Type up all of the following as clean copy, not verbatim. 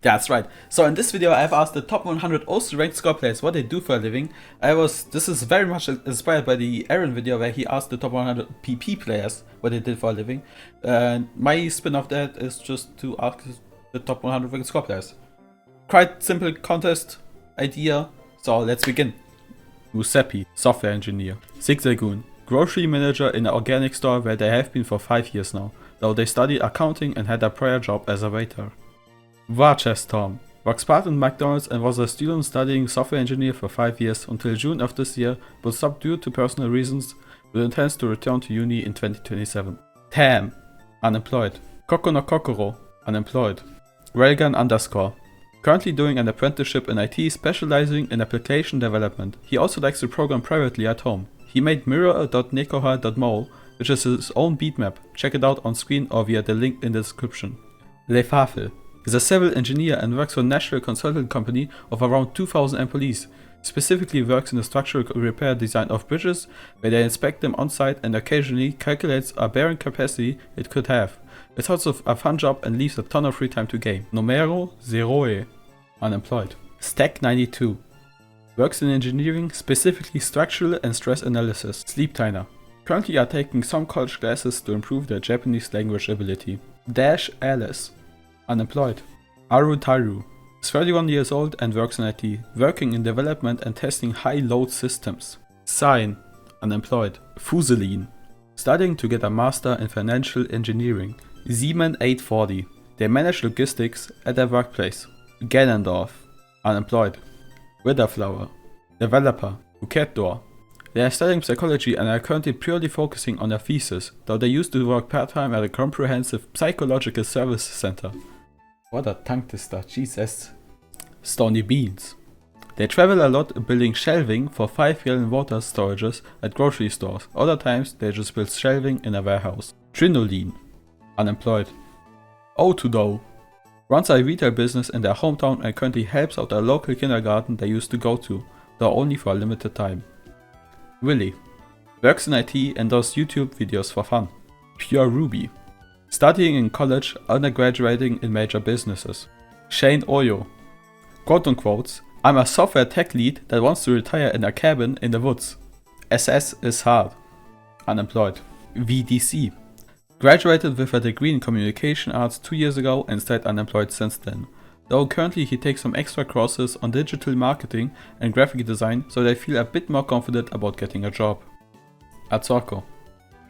That's right. So in this video I've asked the top 100 also ranked squad players what they do for a living. This is very much inspired by the Aryn video where he asked the top 100 PP players what they did for a living. And my spin of that is just to ask the top 100 ranked squad players. Quite simple contest idea, so let's begin. Giuseppe, software engineer. Zigzagoon, grocery manager in an organic store where they have been for 5 years now, though they studied accounting and had a prior job as a waiter. Varchest Tom, works part in McDonald's and was a student studying software engineer for 5 years until June of this year, but stopped due to personal reasons, but intends to return to uni in 2027. Tam, unemployed. Kokono Kokoro, unemployed. Railgun _ currently doing an apprenticeship in IT specializing in application development. He also likes to program privately at home. He made mirror.nekoha.mo, which is his own beatmap. Check it out on screen or via the link in the description. Lefafel is a civil engineer and works for a national consulting company of around 2000 employees. Specifically works in the structural repair design of bridges, where they inspect them on site and occasionally calculates a bearing capacity it could have. It's also a fun job and leaves a ton of free time to game. Numero Zeroe, unemployed. Stack92 works in engineering, specifically structural and stress analysis. Sleeptiner currently are taking some college classes to improve their Japanese language ability. Dash Alice, unemployed. Arutaru is 31 years old and works in IT, working in development and testing high-load systems. Sign, unemployed. Fuselin, studying to get a master in financial engineering. Siemen 840, they manage logistics at their workplace. Ganondorf, unemployed. Witherflower, developer. Buket they are studying psychology and are currently purely focusing on their thesis, though they used to work part-time at a comprehensive psychological service center. What a tongue twister, Jesus. Stony Beans. They travel a lot building shelving for 5-gallon water storages at grocery stores. Other times they just build shelving in a warehouse. Trinolene, unemployed. Otudo runs a retail business in their hometown and currently helps out a local kindergarten they used to go to, though only for a limited time. Willy works in IT and does YouTube videos for fun. Pure Ruby, studying in college, undergraduating in major businesses. Shane Oyo, quote unquote, I'm a software tech lead that wants to retire in a cabin in the woods. SS is hard, unemployed. VDC graduated with a degree in communication arts 2 years ago and stayed unemployed since then. Though currently he takes some extra courses on digital marketing and graphic design, so they feel a bit more confident about getting a job. Atsorko.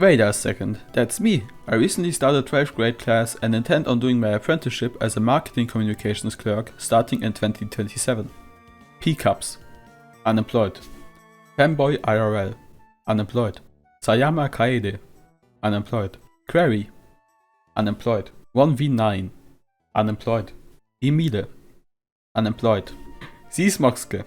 Wait a second, that's me. I recently started 12th grade class and intend on doing my apprenticeship as a marketing communications clerk starting in 2027. Pickups, unemployed. Fanboy IRL, unemployed. Sayama Kaede, unemployed. Query, unemployed. 1v9, unemployed. Emile, unemployed. Sismoxke,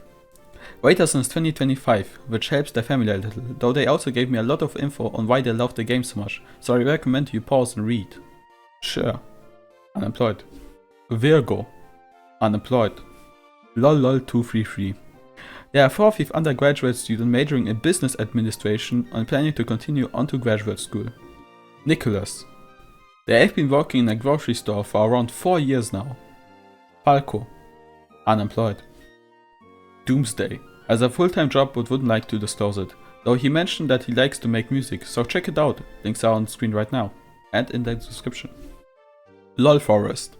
waiter since 2025, which helps their family a little, though they also gave me a lot of info on why they love the game so much, so I recommend you pause and read. Sure, unemployed. Virgo, unemployed. LOL233. They are a 4th year undergraduate student majoring in business administration and planning to continue on to graduate school. Nicholas, they have been working in a grocery store for around 4 years now. Falco, unemployed. Doomsday has a full-time job but wouldn't like to disclose it, though he mentioned that he likes to make music, so check it out, links are on screen right now, and in the description. LolForest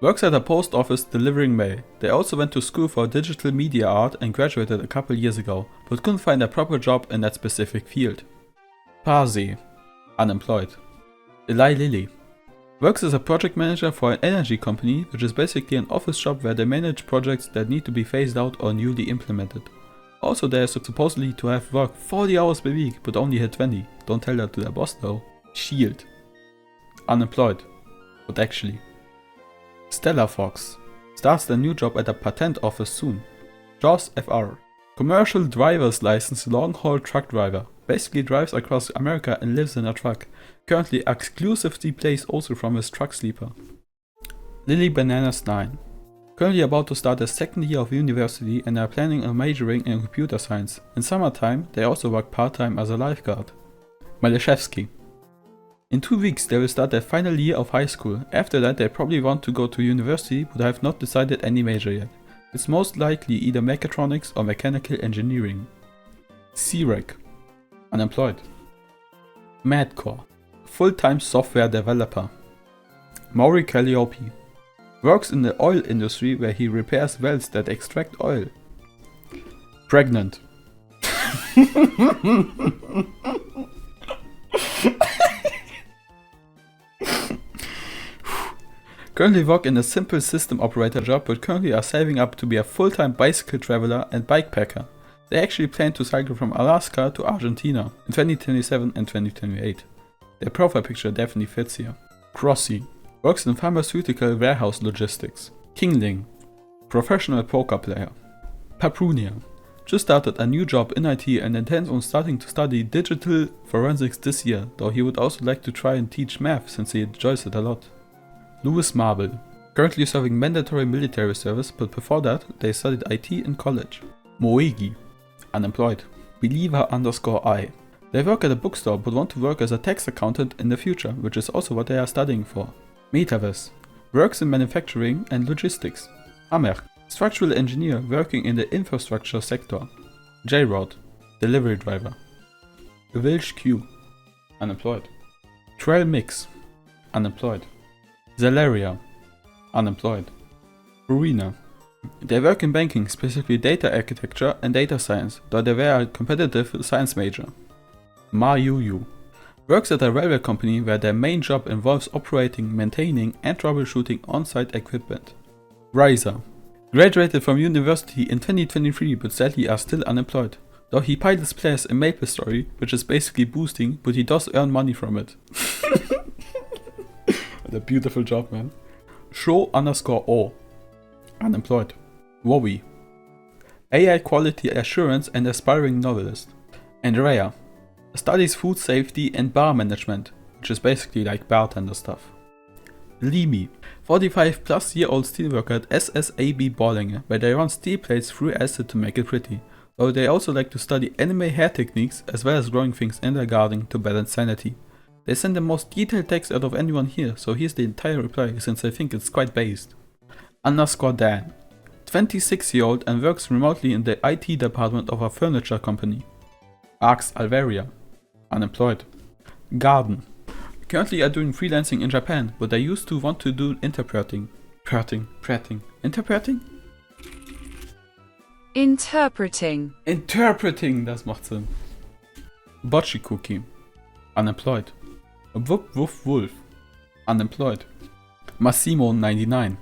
works at a post office delivering mail. They also went to school for digital media art and graduated a couple years ago, but couldn't find a proper job in that specific field. Parsi, unemployed. Eli Lilly works as a project manager for an energy company, which is basically an office job where they manage projects that need to be phased out or newly implemented. Also they are supposedly to have worked 40 hours per week but only hit 20. Don't tell that to their boss though. Shield, unemployed, but actually. Stella Fox starts their new job at a patent office soon. Jaws FR, commercial driver's license long-haul truck driver. Basically drives across America and lives in a truck. Currently exclusively plays also from his truck sleeper. Lily Bananas 9. Currently about to start their 2nd year of university and are planning on majoring in computer science. In summertime they also work part-time as a lifeguard. Maleshevsky In 2 weeks they will start their final year of high school. After that they probably want to go to university, but have not decided any major yet. It's most likely either mechatronics or mechanical engineering. C-Rec. Unemployed. Madcore. Full-time software developer. Maury Calliope. Works in the oil industry where he repairs wells that extract oil. Pregnant. Currently work in a simple system operator job, but currently are saving up to be a full-time bicycle traveler and bike packer. They actually plan to cycle from Alaska to Argentina in 2027 and 2028. Their profile picture definitely fits here. Crossy. Works in pharmaceutical warehouse logistics. Kingling. Professional poker player. Paprunia. Just started a new job in IT and intends on starting to study digital forensics this year, though he would also like to try and teach math since he enjoys it a lot. Lewis Marble. Currently serving mandatory military service, but before that they studied IT in college. Moegi. Unemployed. Believer_I. They work at a bookstore but want to work as a tax accountant in the future, which is also what they are studying for. Metaverse. Works in manufacturing and logistics. Amer. Structural engineer working in the infrastructure sector. J-Rod. Delivery driver. Wilsh Q. Unemployed. Trail Mix. Unemployed. Zalaria. Unemployed. Arena. They work in banking, specifically data architecture and data science, though they were a competitive science major. Mayuyu. Works at a railway company where their main job involves operating, maintaining and troubleshooting on-site equipment. Riser. Graduated from university in 2023 but sadly are still unemployed, though he pilots players in MapleStory, which is basically boosting, but he does earn money from it. What a beautiful job, man. Show_O. Unemployed. Wowie. AI quality assurance and aspiring novelist. Andrea. Studies food safety and bar management, which is basically like bartender stuff. Limi. 45+ year old steelworker at SSAB Bollinger, where they run steel plates through acid to make it pretty, though they also like to study anime hair techniques as well as growing things in their garden to balance sanity. They send the most detailed text out of anyone here, so here's the entire reply since I think it's quite based. _Dan. 26-year-old and works remotely in the IT department of a furniture company. Arx Alvaria. Unemployed. Garden. Currently are doing freelancing in Japan, but I used to want to do interpreting. Interpreting? Interpreting, das macht Sinn. Bocce Cookie. Unemployed. Wuff Wuff Wolf. Unemployed. Massimo 99.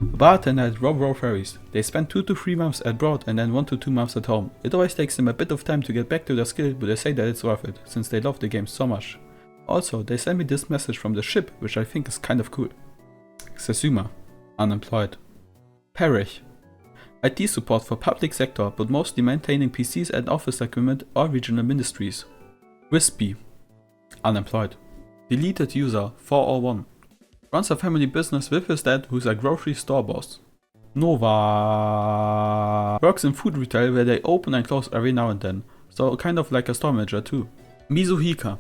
Bartender at Row Ferries. They spend 2 to 3 months abroad and then 1 to 2 months at home. It always takes them a bit of time to get back to their skill, but they say that it's worth it, since they love the game so much. Also, they sent me this message from the ship, which I think is kind of cool. Sasuma. Unemployed. Parich. IT support for public sector, but mostly maintaining PCs and office equipment or regional ministries. Wispy. Unemployed. Deleted user 401. Runs a family business with his dad, who's a grocery store boss. Nova. Works in food retail where they open and close every now and then, so kind of like a store manager too. Mizuhika.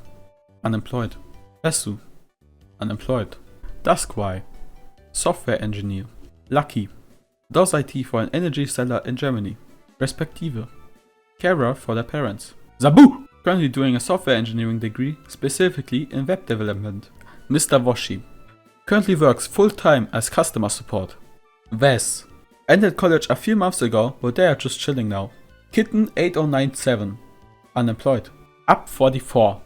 Unemployed. Esu. Unemployed. Duskwai. Software engineer. Lucky. Does IT for an energy seller in Germany. Respektive. Carer for their parents. Zabu! Currently doing a software engineering degree, specifically in web development. Mr. Washi. Currently works full-time as customer support. Ves. Ended college a few months ago, but they are just chilling now. Kitten 8097. Unemployed. Up 44.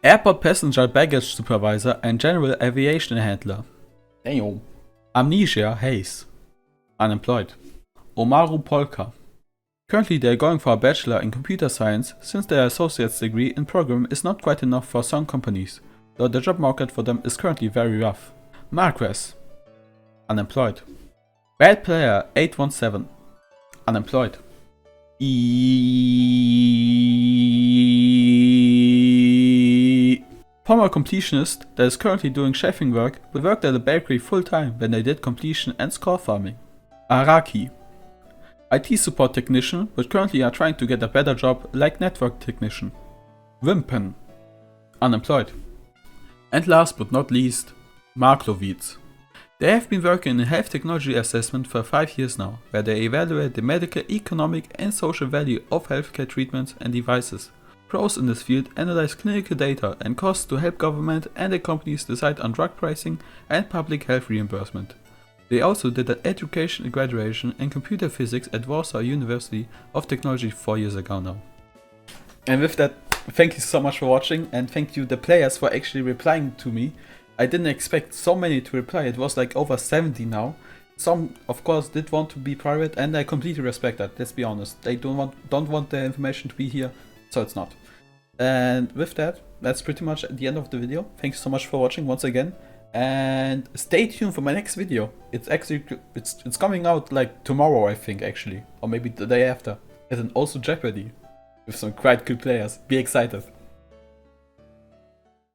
Airport passenger baggage supervisor and general aviation handler. Damn. Amnesia Hayes. Unemployed. Omaru Polka. Currently they are going for a bachelor in computer science since their associate's degree in program is not quite enough for some companies, though the job market for them is currently very rough. Marquez. Unemployed. Bad player 817. Unemployed. Former completionist that is currently doing chefing work but worked at a bakery full time when they did completion and score farming. Araki. IT support technician but currently are trying to get a better job like network technician. Wimpen. Unemployed. And last but not least, Marklovitz. They have been working in health technology assessment for 5 years now, where they evaluate the medical, economic and social value of healthcare treatments and devices. Pros in this field analyze clinical data and costs to help government and the companies decide on drug pricing and public health reimbursement. They also did an education graduation in computer physics at Warsaw University of Technology 4 years ago now. And with that, thank you so much for watching, and thank you the players for actually replying to me. I didn't expect so many to reply. It was like over 70 now. Some of course did want to be private, and I completely respect that, let's be honest. They don't want the information to be here, so it's not. And with that, that's pretty much the end of the video. Thanks so much for watching once again, and stay tuned for my next video. It's actually it's coming out like tomorrow, I think, actually, or maybe the day after. And then also Jeopardy with some quite good players. Be excited.